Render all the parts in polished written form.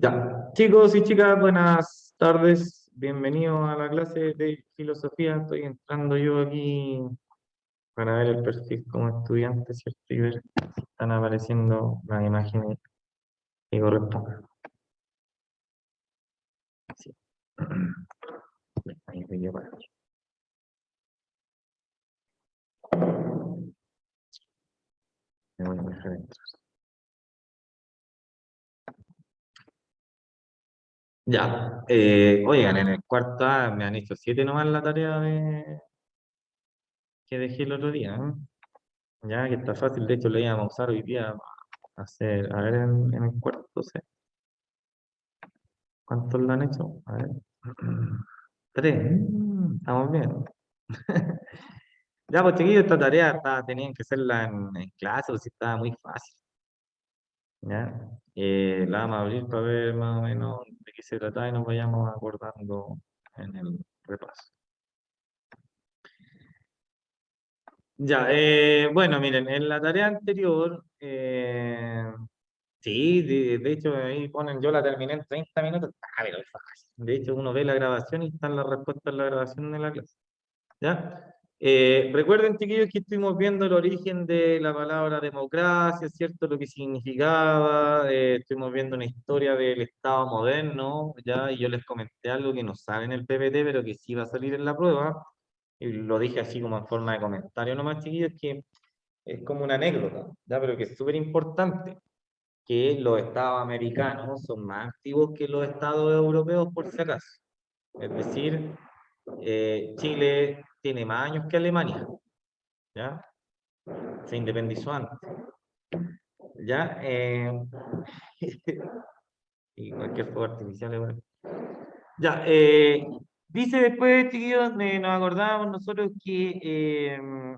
Ya, chicos y chicas, buenas tardes. Bienvenidos a la clase de filosofía. Estoy entrando yo aquí para ver el perfil como estudiante, ¿cierto? Y ver si están apareciendo las imágenes que corresponden. Sí. Ahí voy yo para aquí. Me voy a dejar entrar. Ya, oigan, en el cuarto A me han hecho 7 nomás la tarea que dejé el otro día, ¿eh? Ya, que está fácil, de hecho lo íbamos a usar hoy día para hacer, a ver en el cuarto C. ¿Cuántos lo han hecho? A ver. Tres. Estamos bien. Ya, pues chiquillos, esta tarea tenían que hacerla en clase, pues sí estaba muy fácil. ¿Ya? La vamos a abrir para ver más o menos de qué se trata y nos vayamos acordando en el repaso. Ya, bueno, miren, en la tarea anterior, sí, de hecho ahí ponen, yo la terminé en 30 minutos, pero es fácil. De hecho, uno ve la grabación y están las respuestas en la grabación de la clase. ¿Ya? Recuerden, chiquillos, que estuvimos viendo el origen de la palabra democracia, ¿cierto? Lo que significaba, estuvimos viendo una historia del Estado moderno, ¿ya? Y yo les comenté algo que no sale en el PPT, pero que sí va a salir en la prueba, y lo dije así como en forma de comentario nomás, chiquillos, que es como una anécdota, ¿ya? Pero que es súper importante, que los estados americanos son más antiguos que los estados europeos, por si acaso. Es decir, Chile tiene más años que Alemania, ¿ya? Se independizó antes, ¿ya? Y cualquier fuego artificial es bueno. Ya, dice después, chiquillos, nos acordamos nosotros que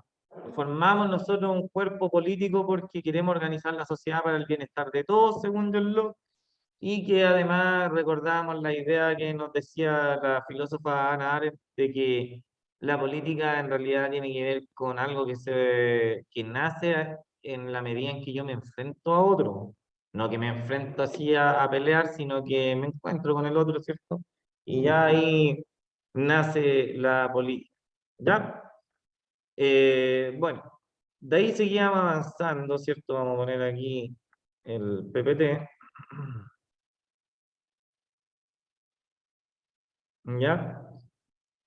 formamos nosotros un cuerpo político porque queremos organizar la sociedad para el bienestar de todos, según John Locke, y que además recordamos la idea que nos decía la filósofa Hannah Arendt de que la política en realidad tiene que ver con algo que nace en la medida en que yo me enfrento a otro. No que me enfrento así a pelear, sino que me encuentro con el otro, ¿cierto? Y ya ahí nace la política. ¿Ya? Bueno, de ahí seguíamos avanzando, ¿cierto? Vamos a poner aquí el PPT. ¿Ya?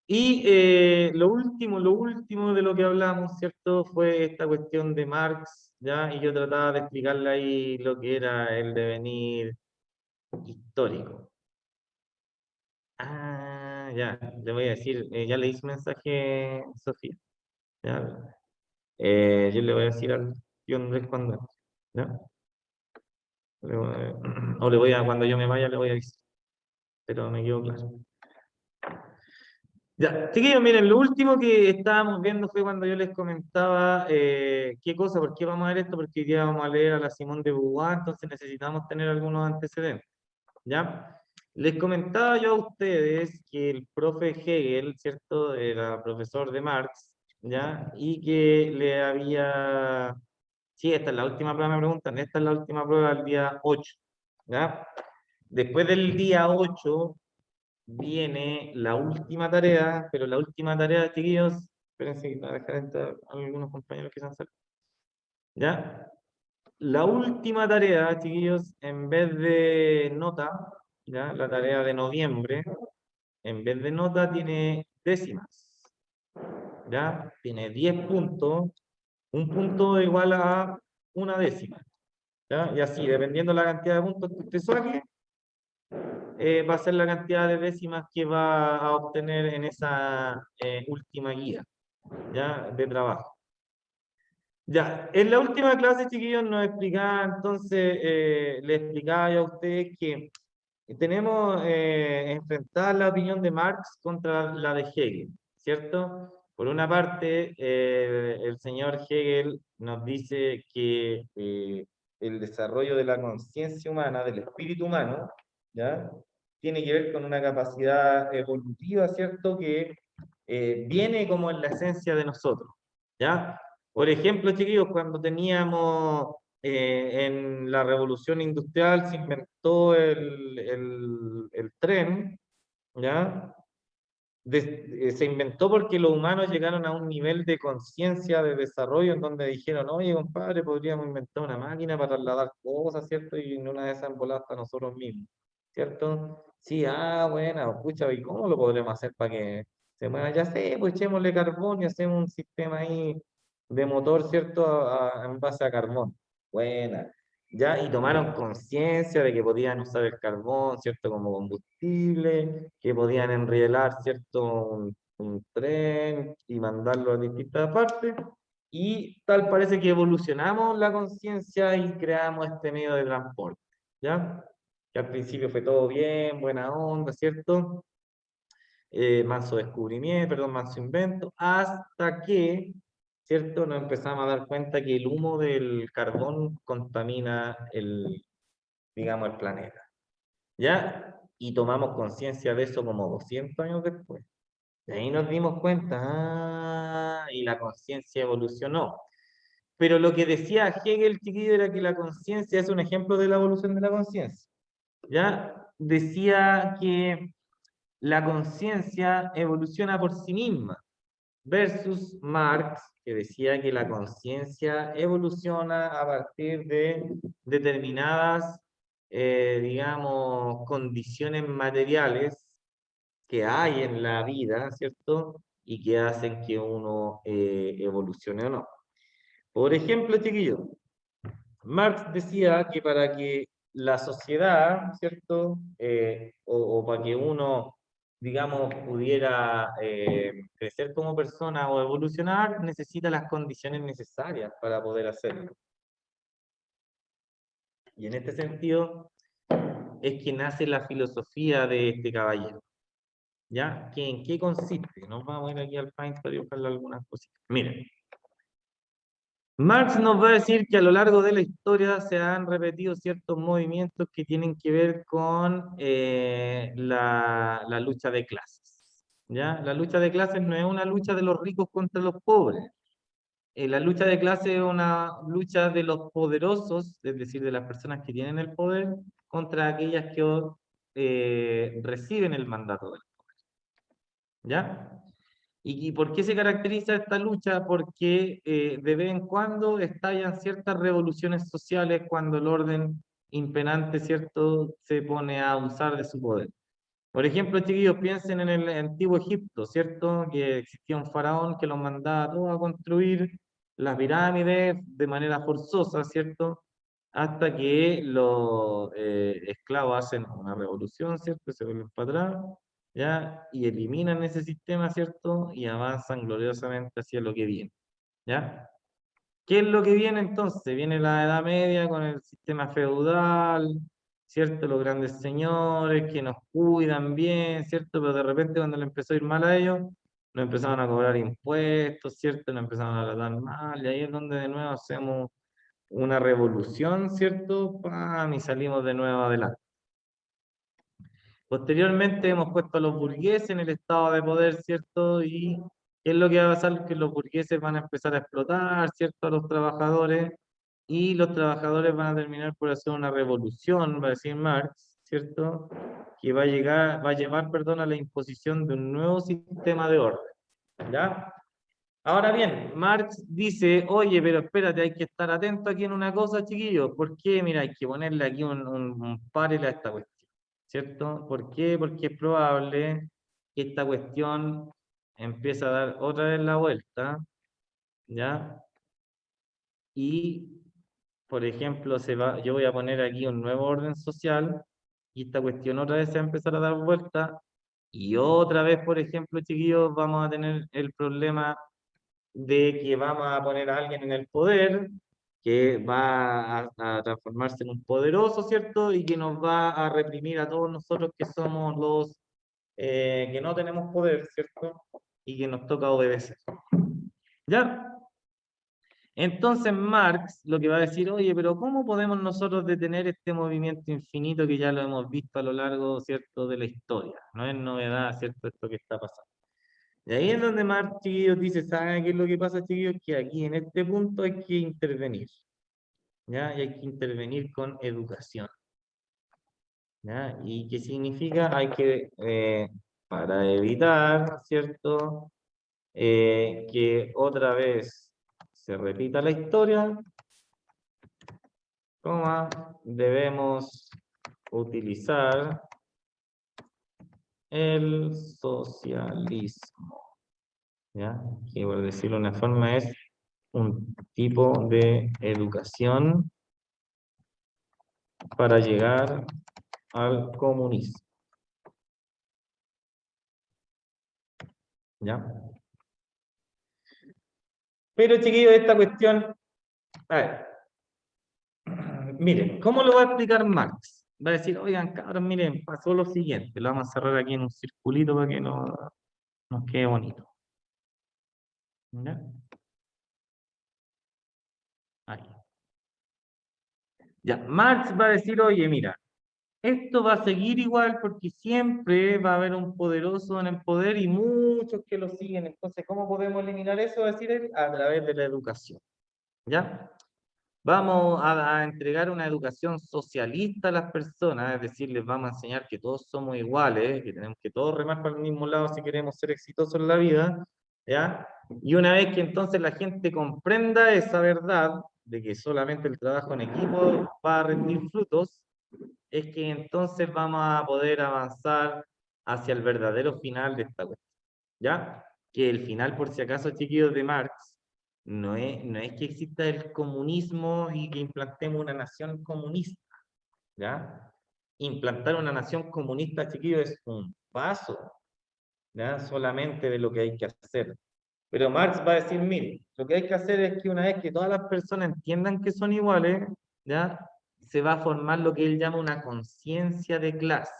Y lo último de lo que hablamos, ¿cierto? Fue esta cuestión de Marx, ¿ya? Y yo trataba de explicarle ahí lo que era el devenir histórico. Ah, ya, le voy a decir, ya le hice un mensaje, Sofía, ¿ya? Yo le voy a decir al tío Andrés cuando, ¿ya? O le voy a, cuando yo me vaya, le voy a decir, pero me quedo claro. Ya, chiquillos, miren, lo último que estábamos viendo fue cuando yo les comentaba qué cosa, por qué vamos a ver esto, porque hoy día vamos a leer a la Simone de Beauvoir, entonces necesitamos tener algunos antecedentes, ¿ya? Les comentaba yo a ustedes que el profe Hegel, ¿cierto? Era profesor de Marx, ¿ya? Y que le había... Sí, esta es la última prueba, me preguntan, esta es la última prueba del día 8, ¿ya? Después del día 8 viene la última tarea, pero la última tarea, chiquillos, espérense, que voy a dejar entrar algunos compañeros que se han salido. ¿Ya? La última tarea, chiquillos, en vez de nota, ¿ya? La tarea de noviembre, en vez de nota tiene décimas, ¿ya? Tiene 10 puntos, un punto igual a una décima, ¿ya? Y así, dependiendo de la cantidad de puntos que usted saque, va a ser la cantidad de décimas que va a obtener en esa última guía, ¿ya? De trabajo. Ya, en la última clase, chiquillos, nos explicaba, entonces, le explicaba yo a ustedes que tenemos enfrentar la opinión de Marx contra la de Hegel, ¿cierto? Por una parte, el señor Hegel nos dice que el desarrollo de la conciencia humana, del espíritu humano, ¿ya? Tiene que ver con una capacidad evolutiva, ¿cierto? Que viene como en la esencia de nosotros, ¿ya? Por ejemplo, chiquillos, cuando teníamos en la revolución industrial se inventó el tren, ¿ya? Se inventó porque los humanos llegaron a un nivel de conciencia, de desarrollo, en donde dijeron, oye, compadre, podríamos inventar una máquina para trasladar cosas, ¿cierto? Y en una de esas volar hasta nosotros mismos, ¿cierto? Sí, bueno, escucha, ¿y cómo lo podremos hacer para que se mueva? Ya sé, pues echémosle carbón y hacemos un sistema ahí de motor, ¿cierto? En base a carbón. Buena. Ya, y tomaron conciencia de que podían usar el carbón, ¿cierto? Como combustible, que podían enrielar, ¿cierto? Un tren y mandarlo a distintas partes. Y tal parece que evolucionamos la conciencia y creamos este medio de transporte, ¿ya? Que al principio fue todo bien, buena onda, ¿cierto? Manso descubrimiento, perdón, manso invento, hasta que, ¿cierto? Nos empezamos a dar cuenta que el humo del carbón contamina digamos, el planeta, ¿ya? Y tomamos conciencia de eso como 200 años después. Y ahí nos dimos cuenta, y la conciencia evolucionó. Pero lo que decía Hegel, chiquillo, era que la conciencia es un ejemplo de la evolución de la conciencia, ¿ya? Decía que la conciencia evoluciona por sí misma, versus Marx, que decía que la conciencia evoluciona a partir de determinadas, digamos, condiciones materiales que hay en la vida, ¿cierto? Y que hacen que uno evolucione o no. Por ejemplo, chiquillo, Marx decía que para que la sociedad, ¿cierto? O para que uno, digamos, pudiera crecer como persona o evolucionar, necesita las condiciones necesarias para poder hacerlo. Y en este sentido es que nace la filosofía de este caballero. ¿Ya? ¿En qué consiste? Nos vamos a ir aquí al Paint y buscarle algunas cositas. Miren, Marx nos va a decir que a lo largo de la historia se han repetido ciertos movimientos que tienen que ver con la lucha de clases. ¿Ya? La lucha de clases no es una lucha de los ricos contra los pobres. La lucha de clases es una lucha de los poderosos, es decir, de las personas que tienen el poder, contra aquellas que reciben el mandato del poder. ¿Ya? ¿Y por qué se caracteriza esta lucha? Porque de vez en cuando estallan ciertas revoluciones sociales cuando el orden imperante, ¿cierto?, se pone a abusar de su poder. Por ejemplo, chiquillos, piensen en el antiguo Egipto, ¿cierto? Que existía un faraón que los mandaba a todos a construir las pirámides de manera forzosa, ¿cierto? Hasta que los esclavos hacen una revolución, ¿cierto? Se vuelven para atrás, ¿ya? Y eliminan ese sistema, ¿cierto? Y avanzan gloriosamente hacia lo que viene, ¿ya? ¿Qué es lo que viene entonces? Viene la Edad Media con el sistema feudal, ¿cierto? Los grandes señores que nos cuidan bien, ¿cierto? Pero de repente cuando le empezó a ir mal a ellos, nos empezaron a cobrar impuestos, ¿cierto? Nos empezaron a tratar mal, y ahí es donde de nuevo hacemos una revolución, ¿cierto? ¡Pam! Y salimos de nuevo adelante. Posteriormente hemos puesto a los burgueses en el estado de poder, ¿cierto? Y ¿qué es lo que va a pasar? Que los burgueses van a empezar a explotar, ¿cierto? A los trabajadores y los trabajadores van a terminar por hacer una revolución, va a decir Marx, ¿cierto? Que va a llevar, perdón, a la imposición de un nuevo sistema de orden, ¿ya? Ahora bien, Marx dice, oye, pero espérate, hay que estar atento aquí en una cosa, chiquillos. ¿Por qué? Mira, hay que ponerle aquí un párele a esta cuestión, ¿cierto? ¿Por qué? Porque es probable que esta cuestión empiece a dar otra vez la vuelta, ¿ya? Y, por ejemplo, yo voy a poner aquí un nuevo orden social y esta cuestión otra vez se va a empezar a dar vuelta y otra vez, por ejemplo, chiquillos, vamos a tener el problema de que vamos a poner a alguien en el poder, que va a transformarse en un poderoso, ¿cierto? Y que nos va a reprimir a todos nosotros que somos los que no tenemos poder, ¿cierto? Y que nos toca obedecer. ¿Ya? Entonces Marx lo que va a decir, oye, pero ¿cómo podemos nosotros detener este movimiento infinito que ya lo hemos visto a lo largo, ¿cierto?, de la historia? No es novedad, ¿cierto?, esto que está pasando. Y ahí es donde Marx, chiquillos, dice, ¿saben qué es lo que pasa, chiquillos? Que aquí en este punto hay que intervenir. ¿ya? Y hay que intervenir con educación, ¿ya? ¿Y qué significa? Hay que, para evitar, ¿cierto? Que otra vez se repita la historia, coma, debemos utilizar el socialismo, ¿ya? Que por decirlo de una forma es un tipo de educación para llegar al comunismo, ¿ya? Pero chiquillos, esta cuestión, a ver, miren, ¿cómo lo va a explicar Marx? Va a decir, oigan, cabros, miren, pasó lo siguiente, lo vamos a cerrar aquí en un circulito para que no nos quede bonito, ¿ya? Ahí. Ya, Marx va a decir, oye, mira, esto va a seguir igual porque siempre va a haber un poderoso en el poder y muchos que lo siguen. Entonces, ¿cómo podemos eliminar eso? Va a decir él, a través de la educación, ¿ya? Vamos a entregar una educación socialista a las personas, es decir, les vamos a enseñar que todos somos iguales, que tenemos que todos remar para el mismo lado si queremos ser exitosos en la vida, ¿ya? Y una vez que entonces la gente comprenda esa verdad de que solamente el trabajo en equipo va a rendir frutos, es que entonces vamos a poder avanzar hacia el verdadero final de esta cuestión, ¿ya? Que el final, por si acaso, chiquillos, de Marx, no es que exista el comunismo y que implantemos una nación comunista, ¿ya? Implantar una nación comunista, chiquillos, es un paso, ¿ya? Solamente de lo que hay que hacer. Pero Marx va a decir, mire, lo que hay que hacer es que una vez que todas las personas entiendan que son iguales, ¿ya? Se va a formar lo que él llama una conciencia de clase.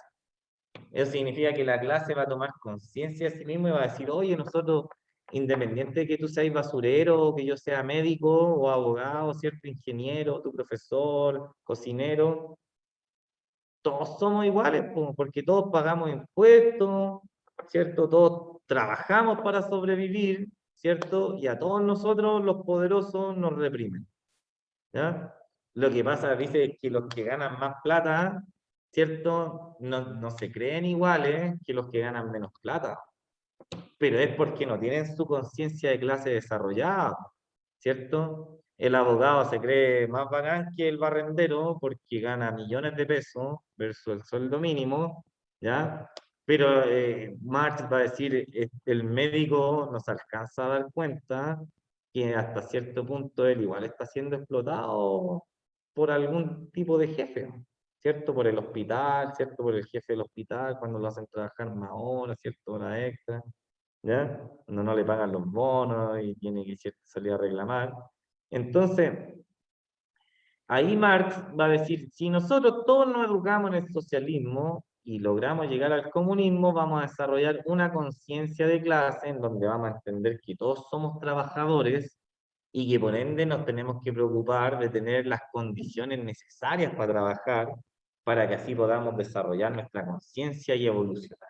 Eso significa que la clase va a tomar conciencia de sí mismo y va a decir, oye, nosotros, independiente de que tú seas basurero, o que yo sea médico o abogado, cierto, ingeniero, tu profesor, cocinero, todos somos iguales, po, porque todos pagamos impuestos, ¿cierto? Todos trabajamos para sobrevivir, ¿cierto? Y a todos nosotros los poderosos nos reprimen, ¿ya? Lo que pasa, dice, es que los que ganan más plata, ¿cierto? No se creen iguales que los que ganan menos plata, pero es porque no tienen su conciencia de clase desarrollada, ¿cierto? El abogado se cree más bacán que el barrendero porque gana millones de pesos versus el sueldo mínimo, ¿ya? Pero Marx va a decir, el médico no se alcanza a dar cuenta que hasta cierto punto él igual está siendo explotado por algún tipo de jefe, ¿cierto? Por el hospital, ¿cierto? Por el jefe del hospital, cuando lo hacen trabajar más horas, ¿cierto? Horas extra, ¿ya? No le pagan los bonos y tiene que salir a reclamar. Entonces, ahí Marx va a decir, si nosotros todos nos educamos en el socialismo y logramos llegar al comunismo, vamos a desarrollar una conciencia de clase en donde vamos a entender que todos somos trabajadores y que por ende nos tenemos que preocupar de tener las condiciones necesarias para trabajar, para que así podamos desarrollar nuestra conciencia y evolucionar,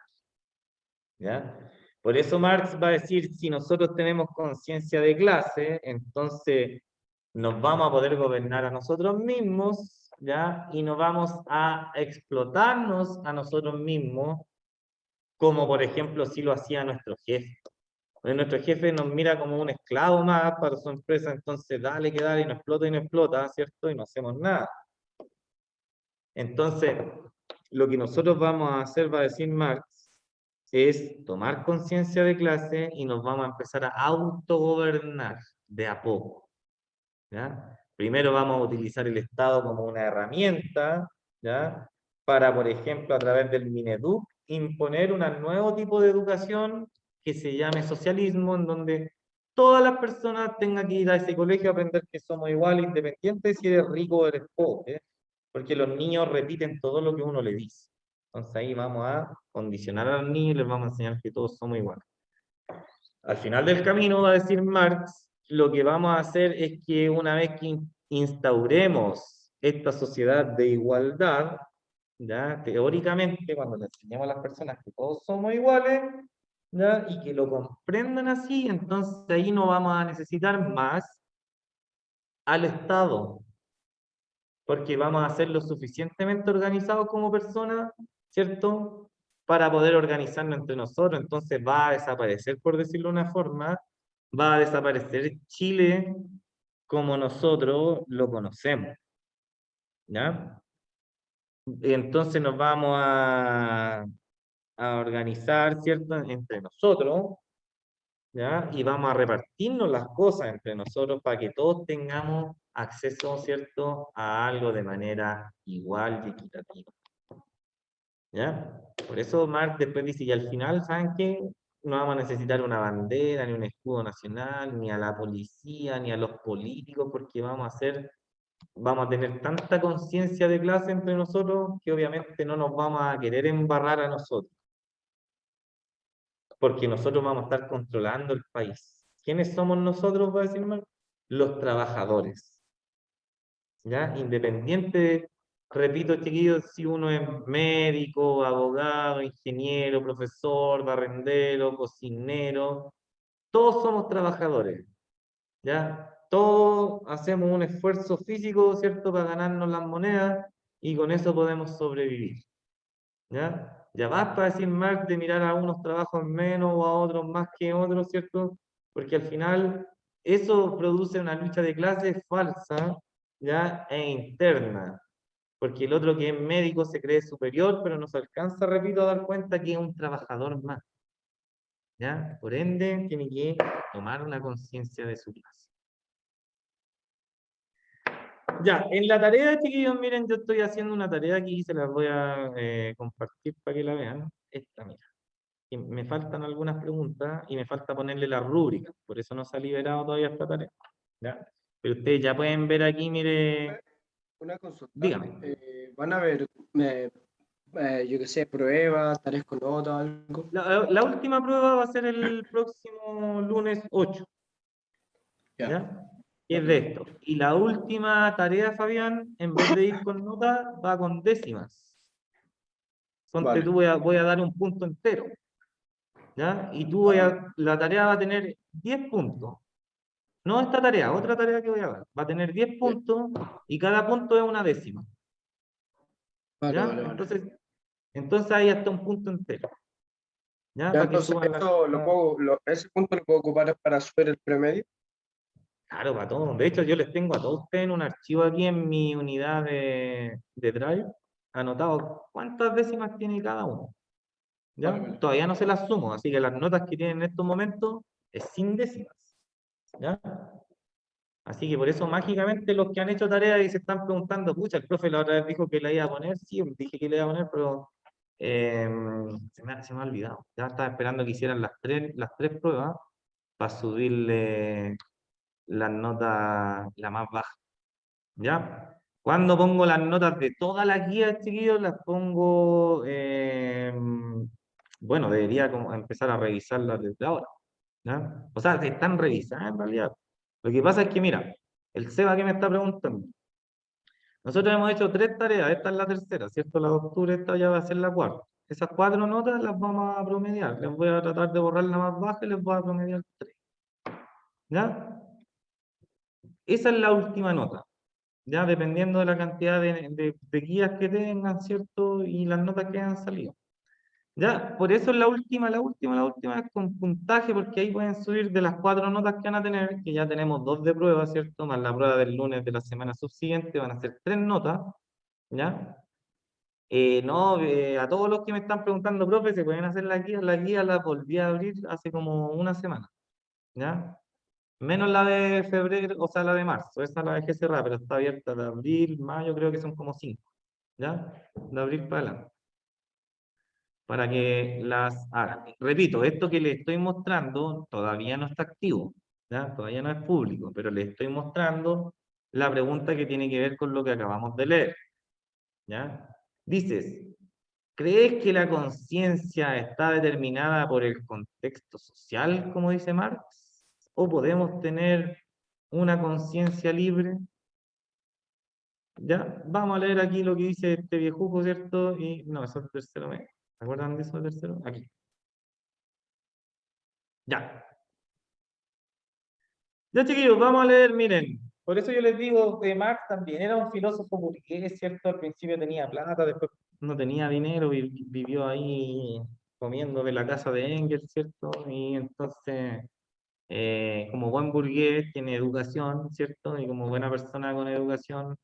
¿ya? Por eso Marx va a decir, si nosotros tenemos conciencia de clase, entonces nos vamos a poder gobernar a nosotros mismos, ¿ya? Y nos vamos a explotarnos a nosotros mismos, como por ejemplo si lo hacía nuestro jefe. Porque nuestro jefe nos mira como un esclavo más para su empresa, entonces dale que dale, y no explota, ¿cierto? Y no hacemos nada. Entonces, lo que nosotros vamos a hacer, va a decir Marx, es tomar conciencia de clase y nos vamos a empezar a autogobernar de a poco, ¿ya? Primero vamos a utilizar el Estado como una herramienta, ¿ya? Para, por ejemplo, a través del Mineduc, imponer un nuevo tipo de educación que se llame socialismo, en donde todas las personas tengan que ir a ese colegio a aprender que somos iguales, independientes si eres rico o eres pobre, porque los niños repiten todo lo que uno le dice. Entonces ahí vamos a condicionar a los niños y les vamos a enseñar que todos somos iguales. Al final del camino, va a decir Marx, lo que vamos a hacer es que una vez que instauremos esta sociedad de igualdad, ¿ya? Teóricamente, cuando le enseñemos a las personas que todos somos iguales, ¿ya? Y que lo comprendan así, entonces ahí no vamos a necesitar más al Estado, porque vamos a ser lo suficientemente organizados como personas, ¿cierto? Para poder organizarnos entre nosotros. Entonces va a desaparecer, por decirlo de una forma, va a desaparecer Chile como nosotros lo conocemos, ¿ya? Entonces nos vamos a organizar, ¿cierto? Entre nosotros, ¿ya? Y vamos a repartirnos las cosas entre nosotros para que todos tengamos acceso, ¿cierto? A algo de manera igual y equitativa, ¿ya? Por eso Marx después dice, y al final, ¿saben qué? No vamos a necesitar una bandera, ni un escudo nacional, ni a la policía, ni a los políticos, porque vamos a tener tanta conciencia de clase entre nosotros que obviamente no nos vamos a querer embarrar a nosotros, porque nosotros vamos a estar controlando el país. ¿Quiénes somos nosotros, va a decir Marx? Los trabajadores, ¿ya? Independiente, repito, chiquillos, si uno es médico, abogado, ingeniero, profesor, barrendero, cocinero, todos somos trabajadores, ¿ya? Todos hacemos un esfuerzo físico, ¿cierto?, para ganarnos las monedas y con eso podemos sobrevivir, ¿ya? Ya basta decir Marx de mirar a unos trabajos menos o a otros más que otros, ¿cierto? Porque al final eso produce una lucha de clases falsa, ¿ya? E interna, porque el otro que es médico se cree superior, pero no se alcanza, repito, a dar cuenta que es un trabajador más, ¿ya? Por ende, tiene que tomar una conciencia de su clase. Ya, en la tarea, chiquillos, miren, yo estoy haciendo una tarea aquí, se las voy a compartir para que la vean. Esta, mira. Y me faltan algunas preguntas y me falta ponerle la rúbrica, por eso no se ha liberado todavía esta tarea. ¿Ya? Pero ustedes ya pueden ver aquí, mire, Una consulta. dígame. ¿Van a ver, yo qué sé, pruebas, tareas con nota, algo? La última prueba va a ser el próximo lunes 8, Ya, ¿ya? Y es ok. de esto. Y la última tarea, Fabián, en vez de ir con nota, va con décimas. Ponte Vale, tú, voy a dar un punto entero, ¿ya? Y vale, la tarea va a tener 10 puntos. No esta tarea, otra tarea que voy a dar. Va a tener 10 ya, puntos y cada punto es una décima, vale, ¿ya? vale, vale. Entonces hay hasta un punto entero, ¿ya? Ya, Para que entonces, suban las eso notas. ese punto lo puedo ocupar para subir el promedio. Claro, para todos. De hecho, yo les tengo a todos ustedes en un archivo aquí en mi unidad de Drive, anotado cuántas décimas tiene cada uno, Vale, ¿ya? vale. Todavía no se las sumo, así que las notas que tienen en estos momentos es sin décimas, ¿ya? Así que por eso mágicamente los que han hecho tareas y se están preguntando, pucha, el profe la otra vez dijo que la iba a poner, sí, dije que le iba a poner, pero eh, se me ha olvidado. Ya estaba esperando que hicieran las tres pruebas para subirle las notas, la más baja. ¿Ya? Cuando pongo las notas de todas las guías, chiquillos, las pongo, bueno, debería como empezar a revisarlas desde ahora, ¿ya? O sea, se están revisadas en realidad. Lo que pasa es que, mira, el Seba que me está preguntando, nosotros hemos hecho 3 tareas, esta es la tercera, ¿cierto? La de octubre, esta ya va a ser la cuarta. Esas 4 notas las vamos a promediar, les voy a tratar de borrar la más baja y les voy a promediar 3, ¿ya? Esa es la última nota. Ya dependiendo de la cantidad de guías que tengan, ¿cierto? Y las notas que hayan salido. Ya, por eso es la última es con puntaje, porque ahí pueden subir de las 4 notas que van a tener, que ya tenemos 2 de prueba, ¿cierto? Más la prueba del lunes de la semana subsiguiente, van a ser 3 notas, ¿ya? No, a todos los que me están preguntando, profe, ¿se pueden hacer las guías las volví a abrir hace como una semana, ¿ya? Menos la de febrero, o sea, la de marzo, esa la dejé cerrada, pero está abierta de abril, mayo, creo que son como 5, ¿ya? De abril para adelante, para que las hagan. Repito, esto que les estoy mostrando todavía no está activo, ¿ya? Todavía no es público, pero les estoy mostrando la pregunta que tiene que ver con lo que acabamos de leer, ¿ya? Dices, ¿crees que la conciencia está determinada por el contexto social, como dice Marx? ¿O podemos tener una conciencia libre? Ya, vamos a leer aquí lo que dice este viejujo, ¿cierto? Y no, eso es el tercero medio. ¿Se acuerdan de eso del tercero? Aquí. Ya. Ya, chiquillos, vamos a leer, miren. Por eso yo les digo, Marx también era un filósofo burgués, ¿cierto? Al principio tenía plata, después no tenía dinero, vivió ahí comiendo de la casa de Engels, ¿cierto? Y entonces, como buen burgués, tiene educación, ¿cierto? Y como buena persona con educación,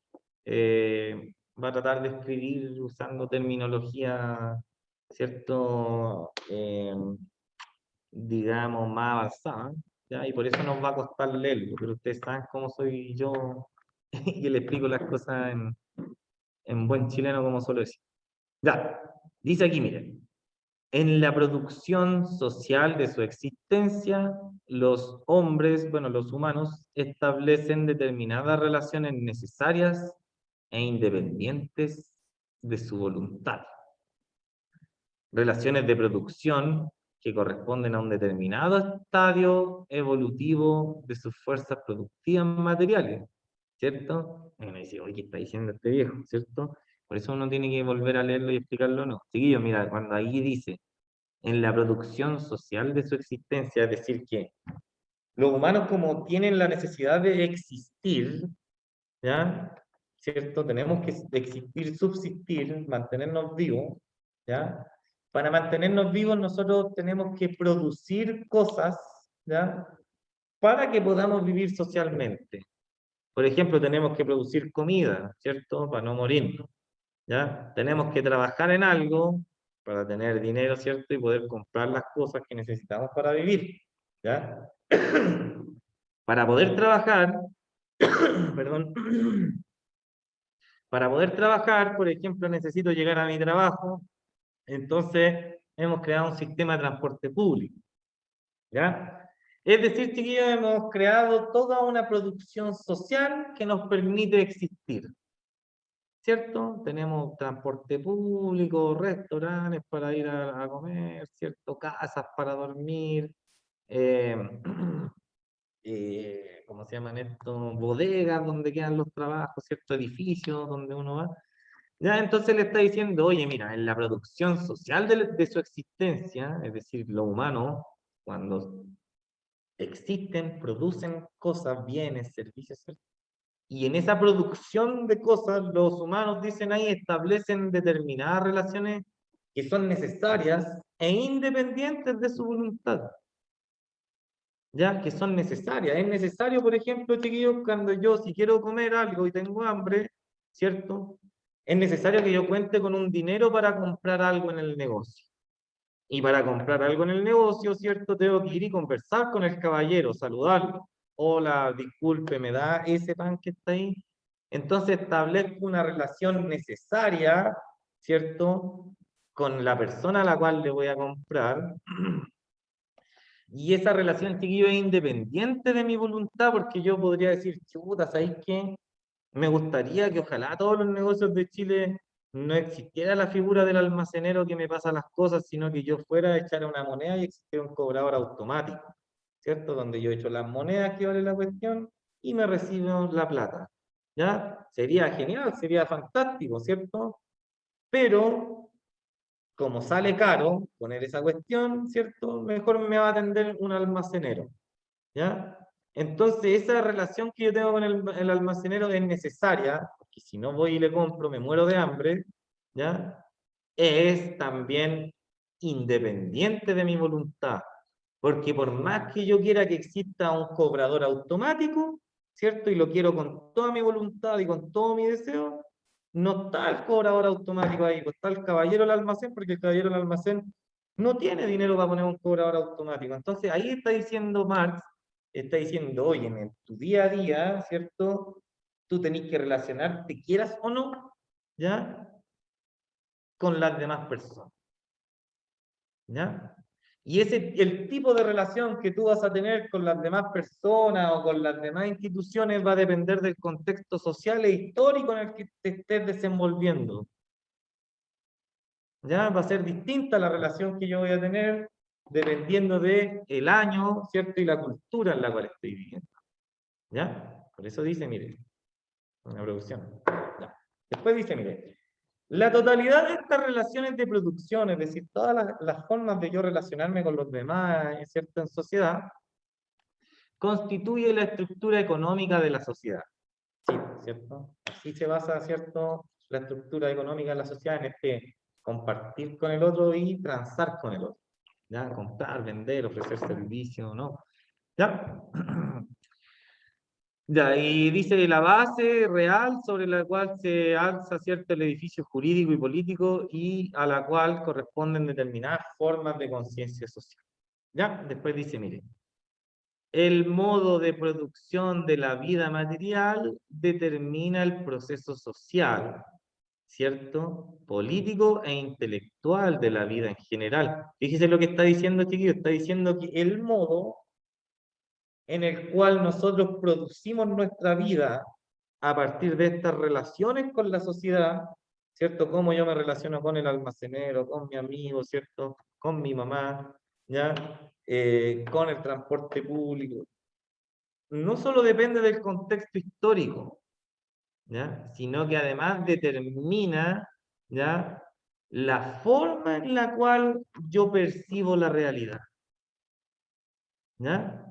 va a tratar de escribir usando terminología, ¿cierto? Digamos, más avanzada, ¿ya? Y por eso nos va a costar leerlo, pero ustedes saben cómo soy yo, que le explico las cosas en buen chileno como suelo decir. Ya, dice aquí, miren, en la producción social de su existencia, los hombres, bueno, los humanos, establecen determinadas relaciones necesarias e independientes de su voluntad. Relaciones de producción que corresponden a un determinado estadio evolutivo de sus fuerzas productivas materiales, ¿cierto? Y uno dice, oye, ¿qué está diciendo este viejo? ¿Cierto? Por eso uno tiene que volver a leerlo y explicarlo, ¿no? Chiquillos, mira, cuando ahí dice, en la producción social de su existencia, es decir, que los humanos como tienen la necesidad de existir, ¿ya? ¿Cierto? Tenemos que existir, subsistir, mantenernos vivos, ¿ya? Para mantenernos vivos nosotros tenemos que producir cosas, ¿ya? Para que podamos vivir socialmente. Por ejemplo, tenemos que producir comida, ¿cierto? Para no morirnos, ¿ya? Tenemos que trabajar en algo para tener dinero, ¿cierto? Y poder comprar las cosas que necesitamos para vivir, ¿ya? Para poder trabajar, perdón, para poder trabajar, por ejemplo, necesito llegar a mi trabajo, entonces hemos creado un sistema de transporte público, ¿ya? Es decir, chiquillos, hemos creado toda una producción social que nos permite existir, ¿cierto? Tenemos transporte público, restaurantes para ir a comer, ¿cierto? Casas para dormir, eh, ¿cómo se llaman esto? Bodegas donde quedan los trabajos, ¿cierto? Edificios donde uno va. Ya, entonces le está diciendo, oye, mira, en la producción social de su existencia, es decir, lo humano, cuando existen, producen cosas, bienes, servicios, ¿cierto? Y en esa producción de cosas, los humanos, dicen ahí, establecen determinadas relaciones que son necesarias e independientes de su voluntad, ya que son necesarias. Es necesario, por ejemplo, chiquillos, cuando yo, si quiero comer algo y tengo hambre, ¿cierto? Es necesario que yo cuente con un dinero para comprar algo en el negocio. Y para comprar algo en el negocio, ¿cierto? Tengo que ir y conversar con el caballero, saludarlo. Hola, disculpe, ¿me da ese pan que está ahí? Entonces establezco una relación necesaria, ¿cierto? Con la persona a la cual le voy a comprar. Y esa relación, chiquillo, es independiente de mi voluntad, porque yo podría decir, chuta, ¿sabes qué? Me gustaría que ojalá todos los negocios de Chile no existiera la figura del almacenero que me pasa las cosas, sino que yo fuera a echar una moneda y existiera un cobrador automático, ¿cierto? Donde yo echo las monedas que vale la cuestión y me recibo la plata, ¿ya? Sería genial, sería fantástico, ¿cierto? Pero como sale caro poner esa cuestión, ¿cierto? Mejor me va a atender un almacenero, ¿ya? Entonces, esa relación que yo tengo con el almacenero es necesaria, porque si no voy y le compro, me muero de hambre, ¿ya? Es también independiente de mi voluntad, porque por más que yo quiera que exista un cobrador automático, ¿cierto? Y lo quiero con toda mi voluntad y con todo mi deseo, no está el cobrador automático ahí, pues está el caballero del almacén, porque el caballero del almacén no tiene dinero para poner un cobrador automático. Entonces, ahí está diciendo Marx, está diciendo, oye, en tu día a día, ¿cierto? Tú tenés que relacionarte, quieras o no, ¿ya? Con las demás personas, ¿ya? Y el tipo de relación que tú vas a tener con las demás personas o con las demás instituciones va a depender del contexto social e histórico en el que te estés desenvolviendo, ¿ya? Va a ser distinta la relación que yo voy a tener dependiendo de el año, ¿cierto? Y la cultura en la cual estoy viviendo, ¿ya? Por eso dice, mire, una producción. Ya. Después dice, mire, la totalidad de estas relaciones de producción, es decir, todas las formas de yo relacionarme con los demás, ¿cierto? En sociedad, constituye la estructura económica de la sociedad. ¿cierto? Así se basa, ¿cierto?, la estructura económica de la sociedad en este compartir con el otro y transar con el otro. ¿Ya? Comprar, vender, ofrecer servicio, ¿no? ¿Ya? Ya, y dice la base real sobre la cual se alza, ¿cierto?, el edificio jurídico y político y a la cual corresponden determinadas formas de conciencia social. ¿Ya? Después dice, mire, el modo de producción de la vida material determina el proceso social, ¿cierto?, político e intelectual de la vida en general. Fíjese lo que está diciendo, chiquillo, está diciendo que el modo en el cual nosotros producimos nuestra vida a partir de estas relaciones con la sociedad, ¿cierto? Cómo yo me relaciono con el almacenero, con mi amigo, ¿cierto? Con mi mamá, ¿ya? Con el transporte público. No solo depende del contexto histórico, ¿ya? Sino que además determina, ¿ya?, la forma en la cual yo percibo la realidad, ¿ya?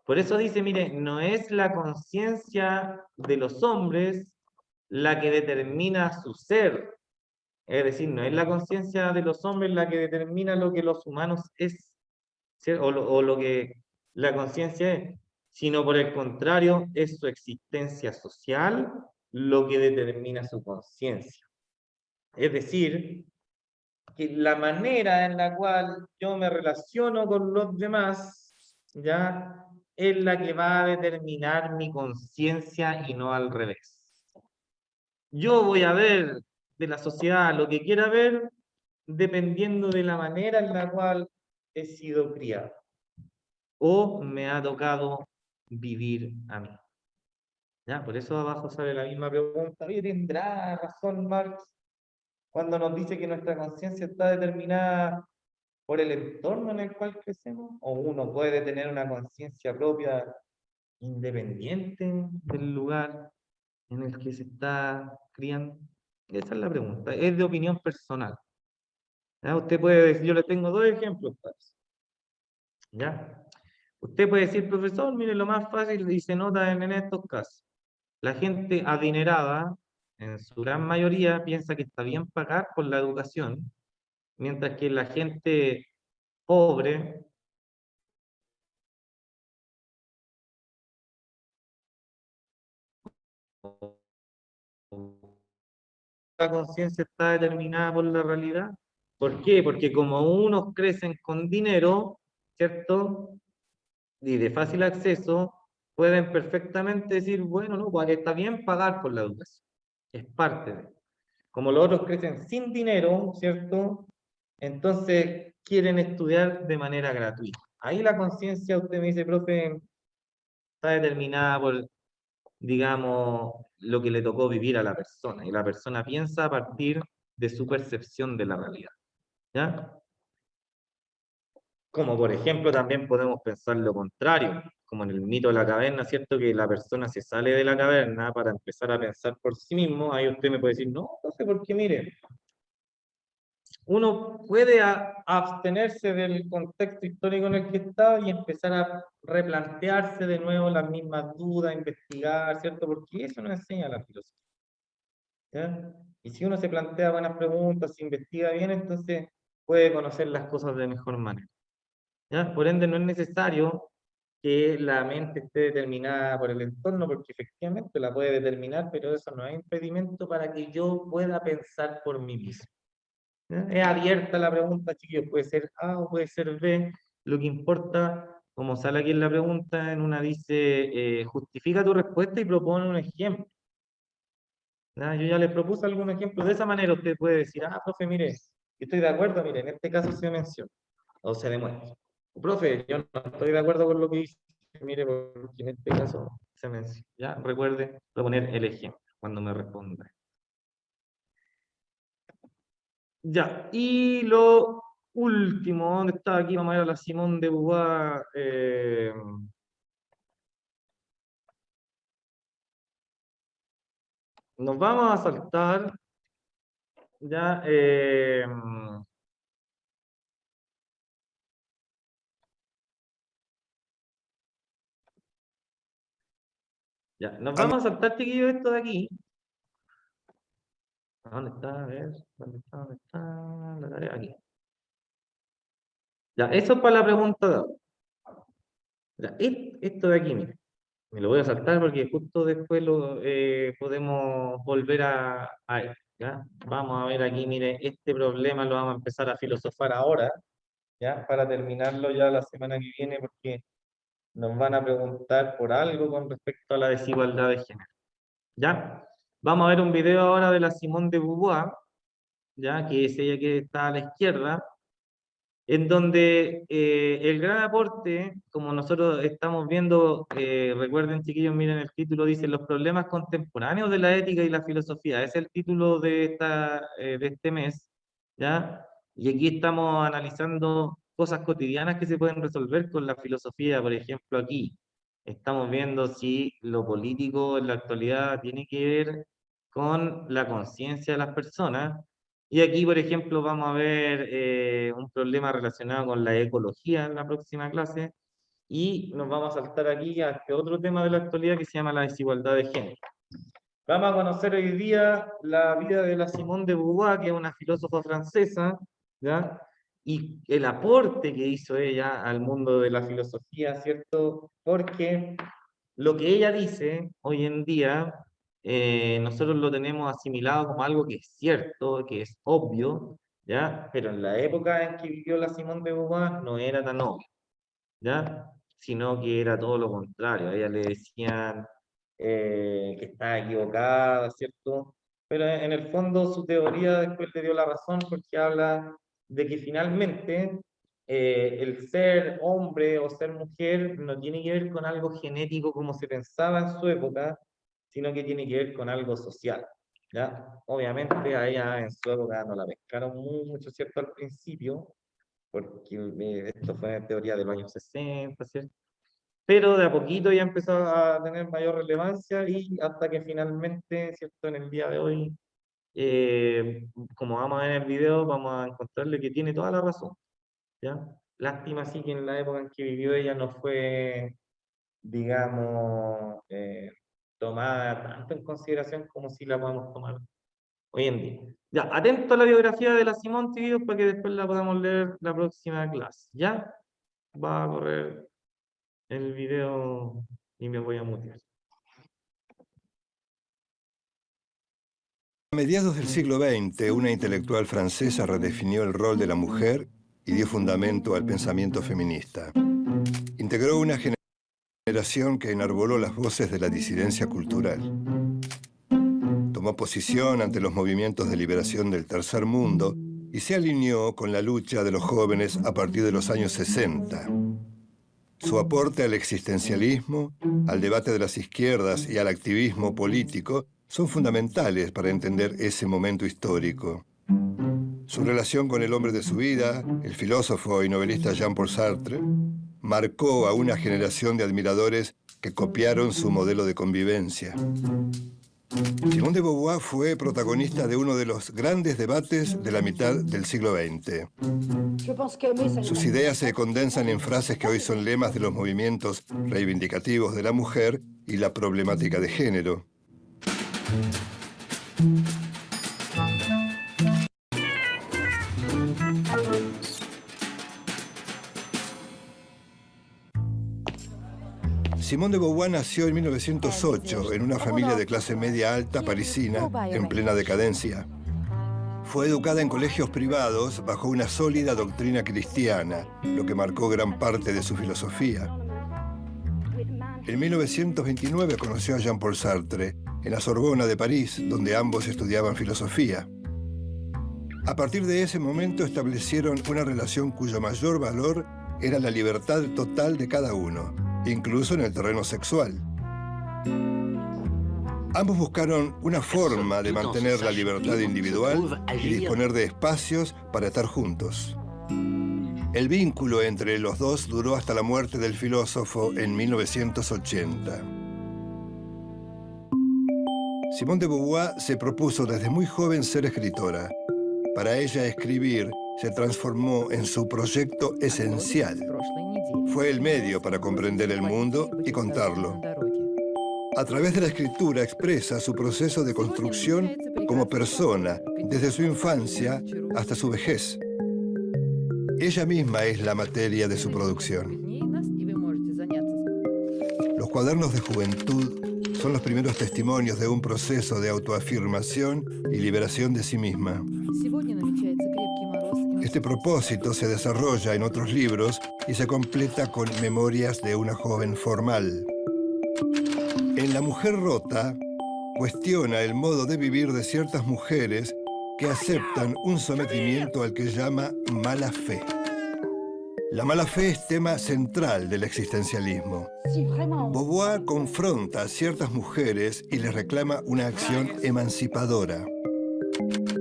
Por eso dice, mire, no es la conciencia de los hombres la que determina su ser. Es decir, no es la conciencia de los hombres la que determina lo que los humanos es, ¿sí?, o lo que la conciencia es, sino por el contrario, es su existencia social lo que determina su conciencia. Es decir, que la manera en la cual yo me relaciono con los demás, ya, es la que va a determinar mi conciencia y no al revés. Yo voy a ver de la sociedad lo que quiera ver dependiendo de la manera en la cual he sido criado o me ha tocado vivir a mí. ¿Ya? Por eso abajo sale la misma pregunta. Oye, ¿tendrá razón Marx cuando nos dice que nuestra conciencia está determinada por el entorno en el cual crecemos? ¿O uno puede tener una conciencia propia independiente del lugar en el que se está criando? Esa es la pregunta. Es de opinión personal. ¿Ya? Usted puede decir, yo le tengo dos ejemplos para eso. ¿Ya? Usted puede decir, profesor, mire, lo más fácil y se nota en estos casos. La gente adinerada, en su gran mayoría, piensa que está bien pagar por la educación, mientras que la gente pobre, la conciencia está determinada por la realidad. ¿Por qué? Porque como unos crecen con dinero, ¿cierto?, y de fácil acceso, pueden perfectamente decir, bueno, no, pues está bien pagar por la educación. Es parte de. Como los otros crecen sin dinero, ¿cierto? Entonces quieren estudiar de manera gratuita. Ahí la conciencia, usted me dice, profe, está determinada por, digamos, lo que le tocó vivir a la persona. Y la persona piensa a partir de su percepción de la realidad. ¿Ya? Como por ejemplo también podemos pensar lo contrario, como en el mito de la caverna, ¿cierto? Que la persona se sale de la caverna para empezar a pensar por sí mismo. Ahí usted me puede decir, no, profe, porque mire, uno puede abstenerse del contexto histórico en el que está y empezar a replantearse de nuevo las mismas dudas, investigar, ¿cierto? Porque eso nos enseña la filosofía, ¿ya? Y si uno se plantea buenas preguntas, se investiga bien, entonces puede conocer las cosas de mejor manera, ¿ya? Por ende, no es necesario que la mente esté determinada por el entorno, porque efectivamente la puede determinar, pero eso no es impedimento para que yo pueda pensar por mí mismo. ¿Ya? Es abierta la pregunta, chiquillos, puede ser A o puede ser B. Lo que importa, como sale aquí en la pregunta, en una dice, justifica tu respuesta y propone un ejemplo. ¿Ya? Yo ya les propuse algún ejemplo. De esa manera usted puede decir, ah, profe, mire, yo estoy de acuerdo, mire, en este caso se menciona o se demuestra. Profe, yo no estoy de acuerdo con lo que dice, mire, porque en este caso se menciona. Ya, recuerde proponer el ejemplo cuando me responda. Ya, y lo último, ¿dónde está aquí? Vamos a ir a la Simón de Beauvoir. Nos vamos a saltar ya. Ya, nos vamos a saltar, chiquillos, esto de aquí. ¿Dónde está? A ver, ¿dónde está? ¿Dónde está? La tarea aquí. Ya, eso es para la pregunta de ahora. Ya, esto de aquí, mire. Me lo voy a saltar porque justo después lo podemos volver a él, ¿ya? Vamos a ver aquí, mire, este problema lo vamos a empezar a filosofar ahora, ¿ya? Para terminarlo ya la semana que viene, porque nos van a preguntar por algo con respecto a la desigualdad de género, ¿ya? Vamos a ver un video ahora de la Simone de Beauvoir, ¿ya? Que es ella que está a la izquierda, en donde el gran aporte, como nosotros estamos viendo, recuerden chiquillos, miren el título, dice los problemas contemporáneos de la ética y la filosofía, es el título de este mes, ¿ya? Y aquí estamos analizando cosas cotidianas que se pueden resolver con la filosofía, por ejemplo, aquí estamos viendo si lo político en la actualidad tiene que ver con la conciencia de las personas, y aquí, por ejemplo, vamos a ver un problema relacionado con la ecología en la próxima clase y nos vamos a saltar aquí a este otro tema de la actualidad que se llama la desigualdad de género. Vamos a conocer hoy día la vida de la Simone de Beauvoir, que es una filósofa francesa, ¿ya? Y el aporte que hizo ella al mundo de la filosofía, ¿cierto? Porque lo que ella dice hoy en día, nosotros lo tenemos asimilado como algo que es cierto, que es obvio, ¿ya? Pero en la época en que vivió la Simone de Beauvoir no era tan obvio, ¿ya? Sino que era todo lo contrario. A ella le decían que estaba equivocada, ¿cierto? Pero en el fondo su teoría después le dio la razón porque habla de que finalmente el ser hombre o ser mujer no tiene que ver con algo genético como se pensaba en su época, sino que tiene que ver con algo social, ¿ya? Obviamente a ella en su época no la pescaron mucho, ¿cierto? Al principio, porque esto fue en teoría de los años 60, ¿cierto? Pero de a poquito ya empezó a tener mayor relevancia y hasta que finalmente, ¿cierto? En el día de hoy, como vamos a ver en el video, vamos a encontrarle que tiene toda la razón, ¿ya? Lástima sí que en la época en que vivió ella no fue, digamos, tomada tanto en consideración como si la podemos tomar hoy en día. Ya, atento a la biografía de la Simón, tío, para que después la podamos leer la próxima clase, ¿ya? Va a correr el video y me voy a mutear. A mediados del siglo XX, una intelectual francesa redefinió el rol de la mujer y dio fundamento al pensamiento feminista. Integró una generación que enarboló las voces de la disidencia cultural. Tomó posición ante los movimientos de liberación del tercer mundo y se alineó con la lucha de los jóvenes a partir de los años 60. Su aporte al existencialismo, al debate de las izquierdas y al activismo político son fundamentales para entender ese momento histórico. Su relación con el hombre de su vida, el filósofo y novelista Jean-Paul Sartre, marcó a una generación de admiradores que copiaron su modelo de convivencia. Simone de Beauvoir fue protagonista de uno de los grandes debates de la mitad del siglo XX. Sus ideas se condensan en frases que hoy son lemas de los movimientos reivindicativos de la mujer y la problemática de género. Simone de Beauvoir nació en 1908 en una familia de clase media alta parisina en plena decadencia. Fue educada en colegios privados bajo una sólida doctrina cristiana, lo que marcó gran parte de su filosofía. En 1929 conoció a Jean-Paul Sartre en la Sorbona de París, donde ambos estudiaban filosofía. A partir de ese momento establecieron una relación cuyo mayor valor era la libertad total de cada uno, incluso en el terreno sexual. Ambos buscaron una forma de mantener la libertad individual y disponer de espacios para estar juntos. El vínculo entre los dos duró hasta la muerte del filósofo en 1980. Simone de Beauvoir se propuso desde muy joven ser escritora. Para ella, escribir se transformó en su proyecto esencial. Fue el medio para comprender el mundo y contarlo. A través de la escritura expresa su proceso de construcción como persona, desde su infancia hasta su vejez. Ella misma es la materia de su producción. Los cuadernos de juventud son los primeros testimonios de un proceso de autoafirmación y liberación de sí misma. Este propósito se desarrolla en otros libros y se completa con Memorias de una joven formal. En La mujer rota, cuestiona el modo de vivir de ciertas mujeres que aceptan un sometimiento al que llama mala fe. La mala fe es tema central del existencialismo. Beauvoir confronta a ciertas mujeres y les reclama una acción emancipadora.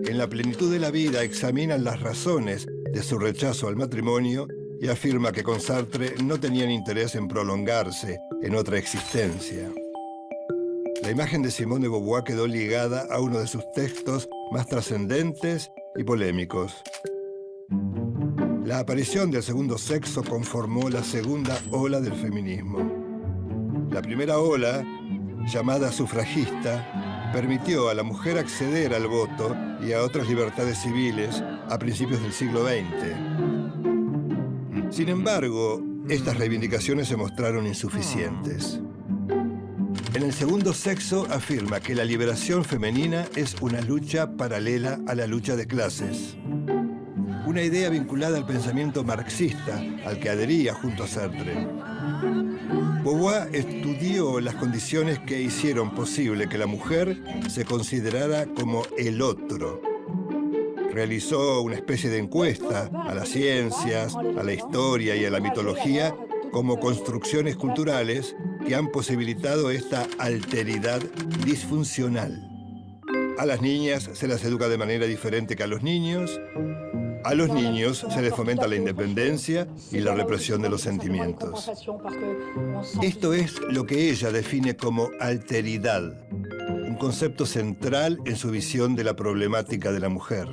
En La plenitud de la vida examinan las razones de su rechazo al matrimonio y afirma que con Sartre no tenían interés en prolongarse en otra existencia. La imagen de Simone de Beauvoir quedó ligada a uno de sus textos más trascendentes y polémicos. La aparición del segundo sexo conformó la segunda ola del feminismo. La primera ola, llamada sufragista, permitió a la mujer acceder al voto y a otras libertades civiles a principios del siglo XX. Sin embargo, estas reivindicaciones se mostraron insuficientes. En el segundo sexo afirma que la liberación femenina es una lucha paralela a la lucha de clases. Una idea vinculada al pensamiento marxista, al que adhería junto a Sartre. Beauvoir estudió las condiciones que hicieron posible que la mujer se considerara como el otro. Realizó una especie de encuesta a las ciencias, a la historia y a la mitología como construcciones culturales que han posibilitado esta alteridad disfuncional. A las niñas se las educa de manera diferente que a los niños. A los niños se les fomenta la independencia y la represión de los sentimientos. Esto es lo que ella define como alteridad, un concepto central en su visión de la problemática de la mujer.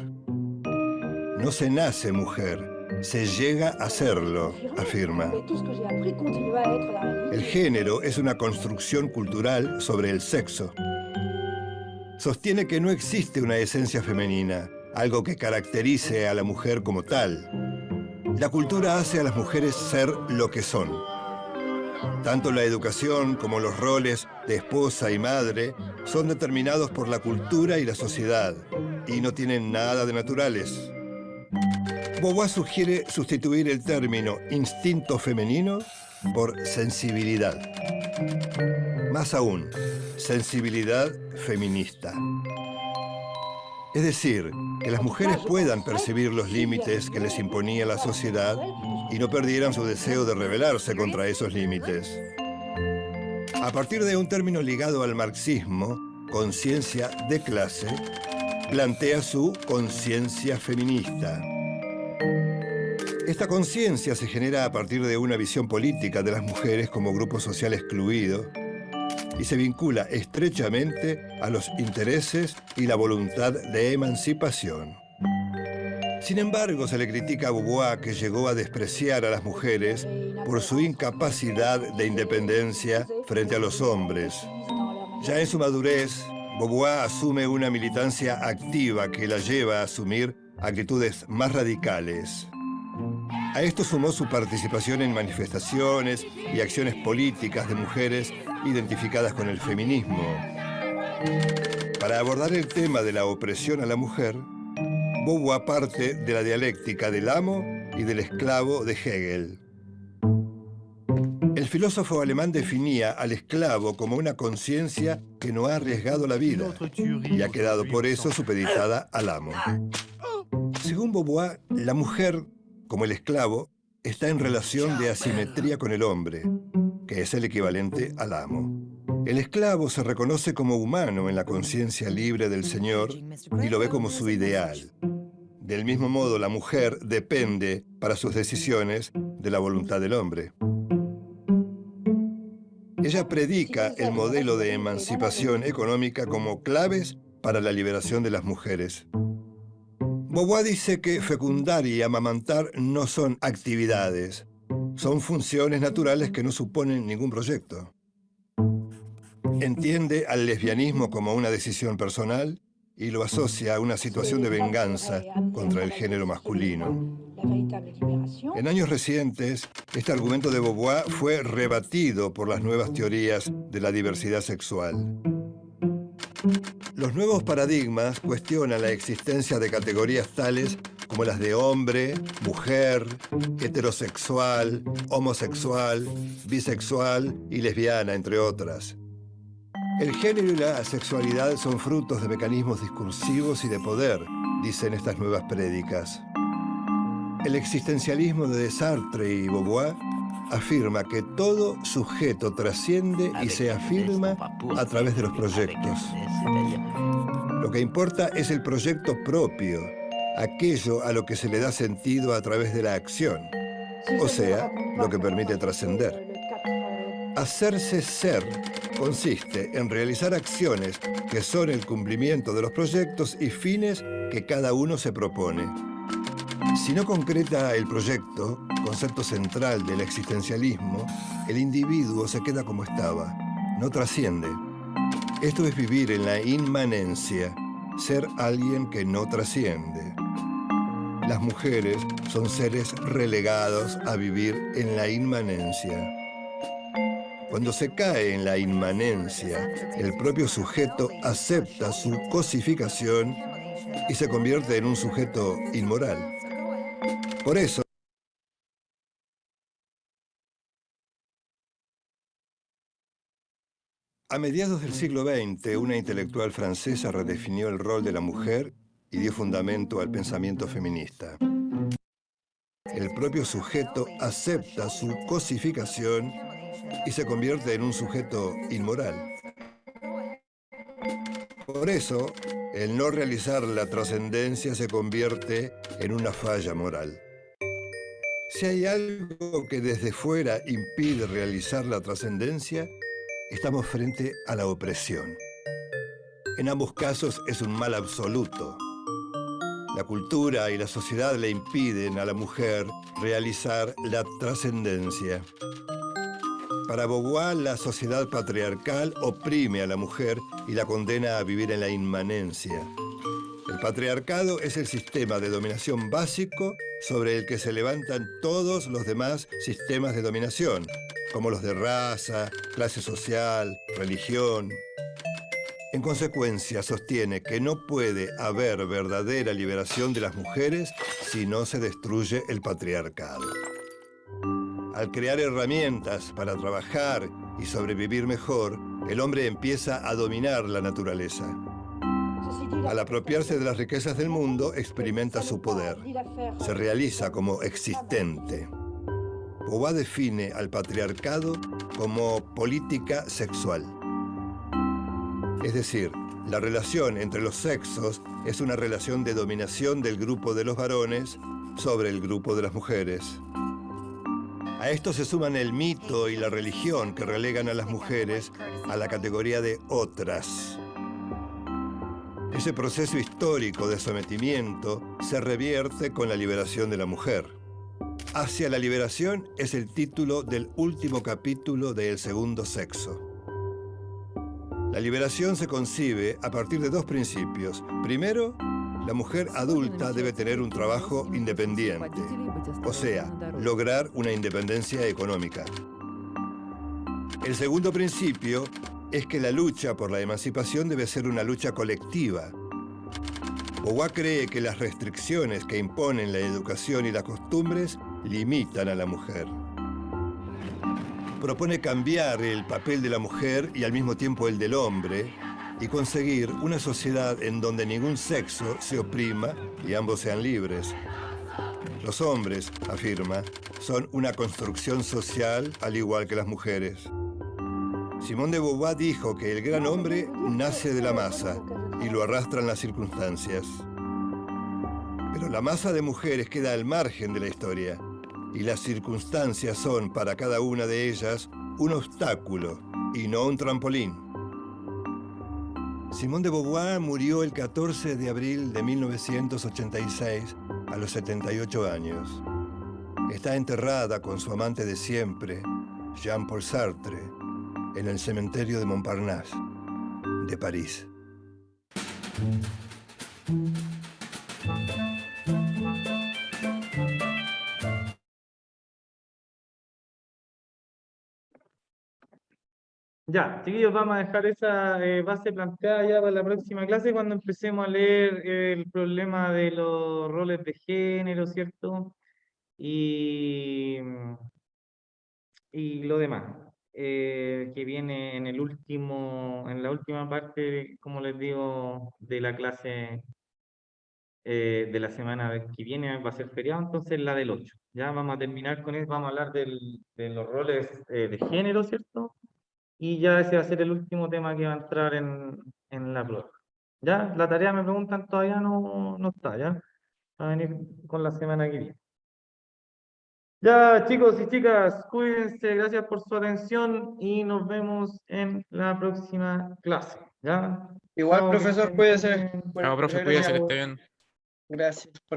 No se nace mujer, se llega a serlo, afirma. El género es una construcción cultural sobre el sexo. Sostiene que no existe una esencia femenina, algo que caracterice a la mujer como tal. La cultura hace a las mujeres ser lo que son. Tanto la educación como los roles de esposa y madre son determinados por la cultura y la sociedad, y no tienen nada de naturales. Beauvoir sugiere sustituir el término instinto femenino por sensibilidad. Más aún, sensibilidad feminista. Es decir, que las mujeres puedan percibir los límites que les imponía la sociedad y no perdieran su deseo de rebelarse contra esos límites. A partir de un término ligado al marxismo, conciencia de clase, plantea su conciencia feminista. Esta conciencia se genera a partir de una visión política de las mujeres como grupo social excluido y se vincula estrechamente a los intereses y la voluntad de emancipación. Sin embargo, se le critica a Beauvoir que llegó a despreciar a las mujeres por su incapacidad de independencia frente a los hombres. Ya en su madurez, Beauvoir asume una militancia activa que la lleva a asumir actitudes más radicales. A esto sumó su participación en manifestaciones y acciones políticas de mujeres identificadas con el feminismo. Para abordar el tema de la opresión a la mujer, Beauvoir parte de la dialéctica del amo y del esclavo de Hegel. El filósofo alemán definía al esclavo como una conciencia que no ha arriesgado la vida y ha quedado por eso supeditada al amo. Según Beauvoir, la mujer, como el esclavo, está en relación de asimetría con el hombre, que es el equivalente al amo. El esclavo se reconoce como humano en la conciencia libre del Señor y lo ve como su ideal. Del mismo modo, la mujer depende, para sus decisiones, de la voluntad del hombre. Ella predica el modelo de emancipación económica como claves para la liberación de las mujeres. Beauvoir dice que fecundar y amamantar no son actividades, son funciones naturales que no suponen ningún proyecto. entiende al lesbianismo como una decisión personal y lo asocia a una situación de venganza contra el género masculino. En años recientes, este argumento de Beauvoir fue rebatido por las nuevas teorías de la diversidad sexual. Los nuevos paradigmas cuestionan la existencia de categorías tales como las de hombre, mujer, heterosexual, homosexual, bisexual y lesbiana, entre otras. El género y la sexualidad son frutos de mecanismos discursivos y de poder, dicen estas nuevas prédicas. El existencialismo de Sartre y Beauvoir afirma que todo sujeto trasciende y se afirma a través de los proyectos. Lo que importa es el proyecto propio, aquello a lo que se le da sentido a través de la acción, o sea, lo que permite trascender. Hacerse ser consiste en realizar acciones que son el cumplimiento de los proyectos y fines que cada uno se propone. Si no concreta el proyecto, concepto central del existencialismo, el individuo se queda como estaba, no trasciende. Esto es vivir en la inmanencia, ser alguien que no trasciende. Las mujeres son seres relegados a vivir en la inmanencia. Cuando se cae en la inmanencia, el propio sujeto acepta su cosificación y se convierte en un sujeto inmoral. Por eso, a mediados del siglo XX, una intelectual francesa redefinió el rol de la mujer y dio fundamento al pensamiento feminista. El propio sujeto acepta su cosificación y se convierte en un sujeto inmoral. Por eso, el no realizar la trascendencia se convierte en una falla moral. Si hay algo que desde fuera impide realizar la trascendencia, estamos frente a la opresión. En ambos casos es un mal absoluto. La cultura y la sociedad le impiden a la mujer realizar la trascendencia. Para Beauvoir, la sociedad patriarcal oprime a la mujer y la condena a vivir en la inmanencia. El patriarcado es el sistema de dominación básico sobre el que se levantan todos los demás sistemas de dominación, como los de raza, clase social, religión. En consecuencia, sostiene que no puede haber verdadera liberación de las mujeres si no se destruye el patriarcado. Al crear herramientas para trabajar y sobrevivir mejor, el hombre empieza a dominar la naturaleza. Al apropiarse de las riquezas del mundo, experimenta su poder. Se realiza como existente. Beauvoir define al patriarcado como política sexual. Es decir, la relación entre los sexos es una relación de dominación del grupo de los varones sobre el grupo de las mujeres. A esto se suman el mito y la religión que relegan a las mujeres a la categoría de otras. Ese proceso histórico de sometimiento se revierte con la liberación de la mujer. Hacia la liberación es el título del último capítulo de El segundo sexo. La liberación se concibe a partir de dos principios. Primero, la mujer adulta debe tener un trabajo independiente, o sea, lograr una independencia económica. El segundo principio es que la lucha por la emancipación debe ser una lucha colectiva. Beauvoir cree que las restricciones que imponen la educación y las costumbres limitan a la mujer. Propone cambiar el papel de la mujer y al mismo tiempo el del hombre y conseguir una sociedad en donde ningún sexo se oprima y ambos sean libres. Los hombres, afirma, son una construcción social al igual que las mujeres. Simone de Beauvoir dijo que el gran hombre nace de la masa y lo arrastran las circunstancias. Pero la masa de mujeres queda al margen de la historia y las circunstancias son para cada una de ellas un obstáculo y no un trampolín. Simone de Beauvoir murió el 14 de abril de 1986 a los 78 años. Está enterrada con su amante de siempre, Jean-Paul Sartre, en el cementerio de Montparnasse, de París. Ya, chiquillos, vamos a dejar esa base planteada ya para la próxima clase cuando empecemos a leer el problema de los roles de género, ¿cierto? Y lo demás, que viene en en la última parte, como les digo, de la clase de la semana que viene, va a ser feriado, entonces la del 8. Ya vamos a terminar con eso, vamos a hablar de los roles de género, ¿cierto? Y ya ese va a ser el último tema que va a entrar en la prueba. Ya, la tarea me preguntan todavía no está, ya. Va a venir con la semana que viene. Ya, chicos y chicas, cuídense, gracias por su atención y nos vemos en la próxima clase. ¿Ya? Igual, Chao, que profesor, estén muy cuídese. bien. Bueno, Chao, profe, muchas cuídese, que gracias. esté bien. Gracias por